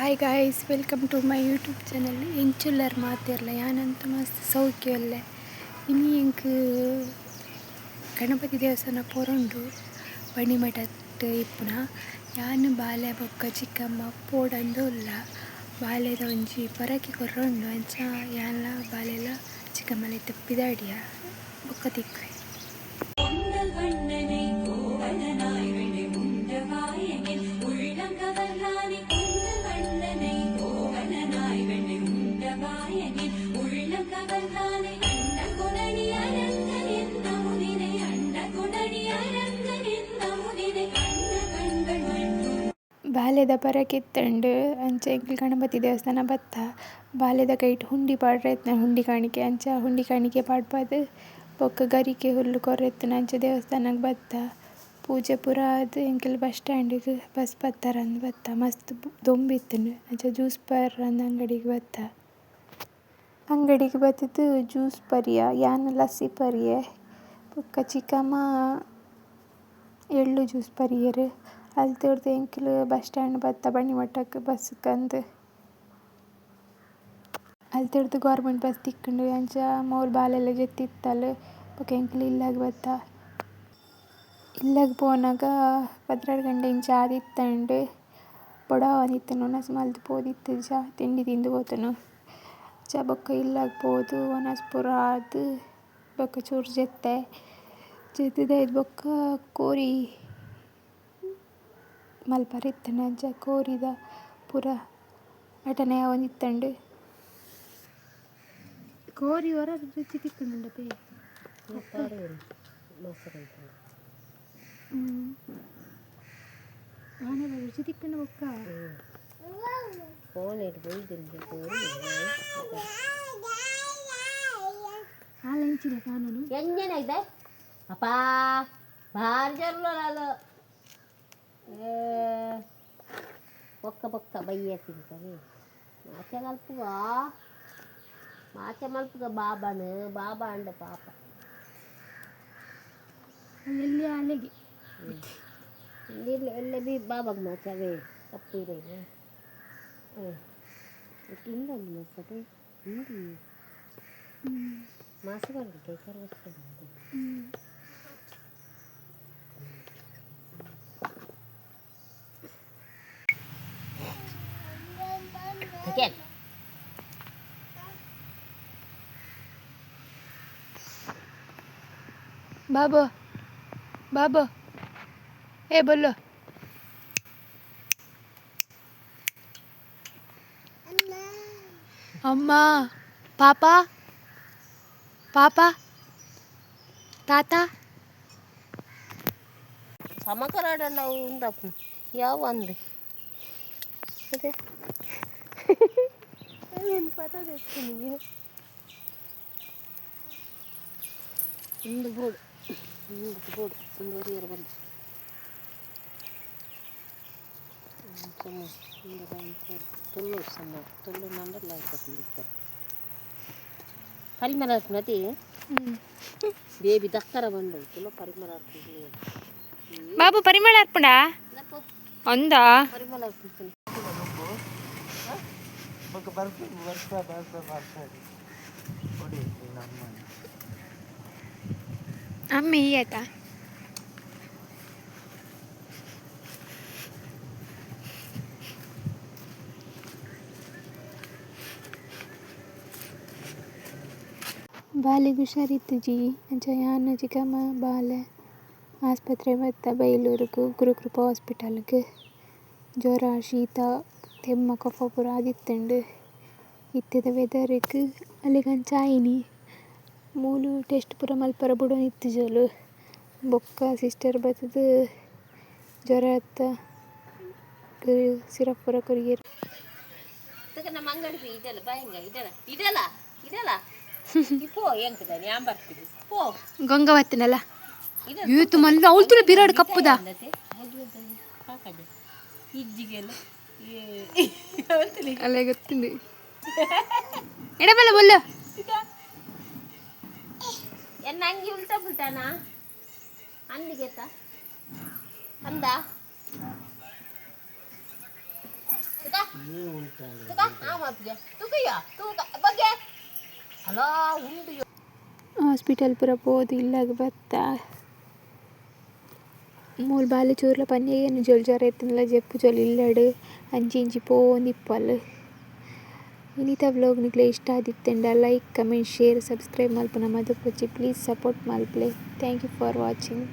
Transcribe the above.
Hi guys, welcome to my YouTube channel. ಎಂಚುಲ್ಲರ್ ಮಾತಿರಲ್ಲ ಯಾನಂತೂ ಮಸ್ತ್ ಸೌಖ್ಯವಲ್ಲೇ ಇನ್ನು ಎಂಕ್ ಗಣಪತಿ ದೇವಸ್ಥಾನ ಪೊರಂಡು ಬಣಿಮಠತ್ ಇಪ್ಪುನ ಯಾನು ಬಾಲೆ ಬೊಕ್ಕ ಚಿಕ್ಕಮ್ಮ ಪೋಡಂದು ಇಲ್ಲ ಬಾಲೆದ ಒಂಜಿ ಪರಕಿ ಕೊರ್ರಂಡು ಅಂಚ ಯಾನ್ಲ ಬಾಲೆಲ ಚಿಕ್ಕಮ್ಮಲೆ ತೆಪ್ಪಿದಾಡಿಯ ಬೊಕ್ಕ ತಿಕ್ಕುವೆ. ಬಾಲ್ಯದ ಪರಕ್ಕಿತ್ತಂಡು ಅಂಚ ಎಂಕ್ಲು ಗಣಪತಿ ದೇವಸ್ಥಾನ ಬತ್ತ ಬಾಲ್ಯದ ಕೈಟ್ ಹುಂಡಿ ಪಾಡ್ರೆತ್ನ ಹುಂಡಿ ಕಾಣಿಕೆ ಅಂಚ ಹುಂಡಿ ಕಾಣಿಕೆ ಪಾಡ್ಪದ್ ಬೊಕ್ಕ ಗರಿಕೆ ಹುಲ್ಲು ಕೊರ್ರೆತ್ನ ಅಂಚ ದೇವಸ್ಥಾನಗ್ ಬತ್ತ ಪೂಜೆ ಪೂರ ಆದ್ ಎಂಕಲ್ ಬಸ್ ಸ್ಟ್ಯಾಂಡಿಗ್ ಬಸ್ ಬತ್ತಾರಂದು ಬತ್ತ ಮಸ್ತ್ ದೊಂಬಿತ್ತುಂಡು ಅಂಚ ಜ್ಯೂಸ್ ಪರ್ರಂದು ಅಂಗಡಿಗೆ ಬತ್ತ ಅಂಗಡಿಗೆ ಬತ್ತಿದ್ದು ಜ್ಯೂಸ್ ಪರಿಯ ಯಾನ್ ಲಸ್ಸಿ ಪರಿಯೆ ಬೊಕ್ಕ ಚಿಕ್ಕಮ್ಮ ಎಳ್ಳು ಜ್ಯೂಸ್ ಪರಿಯರು ಅಲ್ಲಿ ತೋರ್ದು ಎಂಕಲ್ ಬಸ್ ಸ್ಟ್ಯಾಂಡ್ ಬತ್ತ ಬಣಿಮಠಕ್ಕೆ ಬಸ್ಸ್ಕಂದು ಅಲ್ಲಿ ತೋರ್ದು ಗೌರ್ಮೆಂಟ್ ಬಸ್ ತಿಕ್ಕಂಡು ಅಂಚ ಮೋಲ್ ಬಾಲೆಲ್ಲ ಜೆತ್ತಿತ್ತಲ್ಲ ಬೊಕ ಎಂಕಲ್ ಇಲ್ಲಾಗ್ ಬತ್ತ ಇಲ್ಲಾಗ್ ಪೋನಾಗ 12 ಗಂಟೆ ಇಂಚ ಆದಿತ್ತಂಡು ಬೊಡಾವನಿತ್ತನು ಒನಸ್ ಮಲ್ತು ಪೋದಿತ್ತು ಚಾ ತಿಂಡಿ ತಿಂದು ಪೋತನು ಚಾ ಬೊಕ್ಕ ಇಲ್ಲಾಗ್ ಪೋದು ಒನಸ್ ಪೂರ ಆದ್ ಬೊಕ್ಕ ಚೂರು ಜೆತ್ತಿದಾಯ್ದು ಬೊಕ್ಕ ಕೋರಿ ಮಲ್ಪರಿತ್ತಂಡು ಅಂಚ ಕೋರಿದ ಪೂರ ಅಟನೆ ಅವನಿತ್ತಂಡು ಕೋರಿ ಹೊರ ರುಚಿ ತಿಕ್ಕುಂಡು ಪೇ ಆನೆಲ ರುಚಿ ತಿಕ್ಕುಂಡು ಬೊಕ್ಕ ಹಾಲೆಂಚಿನ ಕಾನೂನು ಎಂಜನಾಯ್ದೆ ಅಪ್ಪ ಭಾರಿ ಜರ್ಲಲ್ಲ ಬೊಕ್ಕ ಬೊಕ್ಕ ಬಯ್ಯ ತಿಂತಾರೆ ಮಾಚೆ ಮಲ್ಪುಗ ಬಾಬಾ ಅಂಡ ಪಾಪ ಎಲ್ಲಿ ಅಲೆಗೆ ಎಲ್ಲ ಬಿ ಬಾಬಾಗ ಮಾಚವೇ ಕಪ್ಪು ಇರೋದು ತಿಂದಲ್ಲಿ ಮಸತೆ ಹಿಂದಿ ಮಾಸ ಬಂದಿದ್ದೆ ಕರ್ವಸ್ತಂತೆ Again. बाबा ए बोलो अम्मा पापा पापा ताता ಸಮಕರಾಡಲ್ಲ ಉಂದಪ್ಪ ಯಾವ ಅಂದೆ ಅದೇ ಏನು ಪಟ ತೆಗ್ತೀನಿ ಒಂದು ಬೋರ್ಡ್ ಒಂದೂವರೆ ಬಂದು ತೊಳ್ಳು ನಂಡಲ್ಲ ಹಾಕಿರ್ತಾರೆ ಪರಿಮಳ ನದಿ ಬೇಬಿ ದಕ್ಕರ ಬಂದು ಪರಿಮಳ बाबू परिमल अर्पण ಒಂದಾ ಪರಿಮಳ ಅಮ್ಮಿ ಆಯ್ತಾ ಬಾಲಿಗೆ ಹುಷಾರಿತ್ತು ಜಿ ಅಂಚ ಯಾನ ಚಿಕ್ಕಮ್ಮ ಬಾಲೆ ಆಸ್ಪತ್ರೆ ಬತ್ತ ಬೈಲೂರಿಗೂ ಗುರುಕೃಪಾ ಹಾಸ್ಪಿಟಲ್ಗೆ ಜ್ವರ ಶೀತ ತೆಮ್ಮ ಕಫ ಪೂರ ಆದಿತ್ತಂಡು ಇತ್ತದ ವೆದರ್ಗೆ ಅಲ್ಲಿಗಂಚ ಆಯಿನಿ ಮೂಲು ಟೆಸ್ಟ್ ಪೂರ ಮಲ್ಪರ ಬುಡ ಇತ್ತು ಜೋಲು ಬೊಕ್ಕ ಸಿಸ್ಟರ್ ಬತ್ತದು ಜ್ವರ ಅತ್ತ ಸಿರಪ್ ಪೂರ ಕೊರಿಯರು ನಮ್ಮ ಅಂಗಡಿ ಇದೆಲ್ಲ ಭಯಂಗ ಇದೆಲ್ಲ ಪೋ ಎಂಕದ ഞാൻ ಬರ್ತೀನಿ ಪೋ ಗಂಗವತ್ತನಲ್ಲ ಯೂತ್ ಮಲ್ಲ ಅವಳು ಬಿರಾಡು ಕಪ್ಪುದ ಇಜ್ಜಿಗೆಲ್ಲ ಅಲ್ಲ ಗೊತ್ತಿಂದು ಎಡಬಲ್ಲ ಬೊಲ್ಲ ಎನ್ನ ಅಂಗಿ ಉಲ್ಟಾ ಬಿಲ್ಟಾನಾ ಅಂದಿಗೆತ್ತ ಅಂದ ಹಾಸ್ಪಿಟಲ್ ಪೂರ ಪೋದು ಇಲ್ಲಾಗ ಬತ್ತ ಮೂಲು ಬಾಲೆ ಚೂರ್ಲ ಪನ್ಯಗೇನು ಜೊಲ್ ಜ್ವರ ಎತ್ತನಲ ಜೆಪ್ಪು ಜೊಲ್ ಇಲ್ಲಡು ಅಂಚಿ ಇಂಚಿ ಪೋಂದಿಪ್ಪಲ್. ಇನ್ನಿತ ವ್ಲಾಗ್ ನಿಕ್ಲೆ ಇಷ್ಟ ಆದಿತ್ತೆಂಡ ಲೈಕ್ ಕಮೆಂಟ್ ಶೇರ್ ಸಬ್ಸ್ಕ್ರೈಬ್ ಮಲ್ಪುನ ಮಲ್ತುಪೋಚಿ. ಪ್ಲೀಸ್ ಸಪೋರ್ಟ್ ಮಲ್ಪಲೆ. Thank you for watching.